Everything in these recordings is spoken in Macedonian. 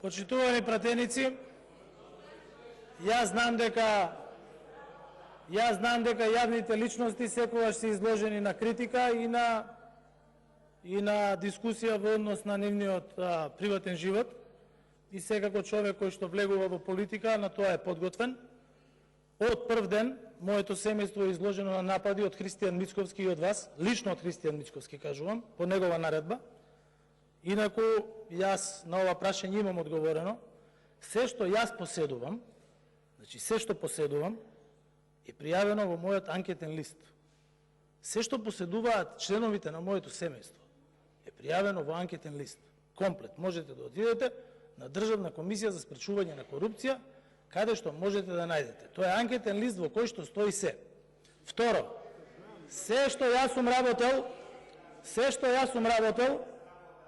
Почитувани пратеници, јас знам дека јавните личности секогаш се изложени на критика и на дискусија во однос на нивниот приватен живот. И секако човек кој што влегува во политика, на тоа е подготвен. Од прв ден моето семејство е изложено на напади од Христијан Мицковски и од вас, лично од Христијан Мицковски кажувам, по негова наредба. Инаку, јас на ова прашање имам одговорено. Се што јас поседувам, значи се што поседувам, е пријавено во мојот анкетен лист. Се што поседуваат членовите на моето семејство е пријавено во анкетен лист. Комплет. Можете да отидете на Државна комисија за спречување на корупција, каде што можете да најдете. Тоа е анкетен лист во кој што стои се. Второ, се што јас сум работел,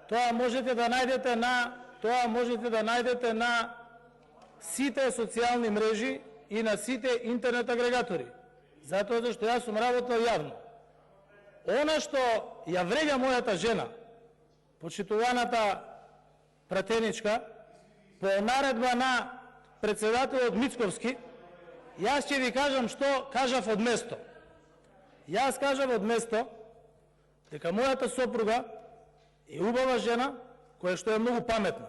тоа можете да најдете на сите социјални мрежи и на сите интернет агрегатори. Затоа зашто јас сум работел јавно. Она што ја вреѓа мојата жена, почитуваната пратеничка, по наредба на председателот Мицковски, јас ќе ви кажам што кажав од место. Јас кажав од место дека мојата сопруга е убава жена, која што е многу паметна.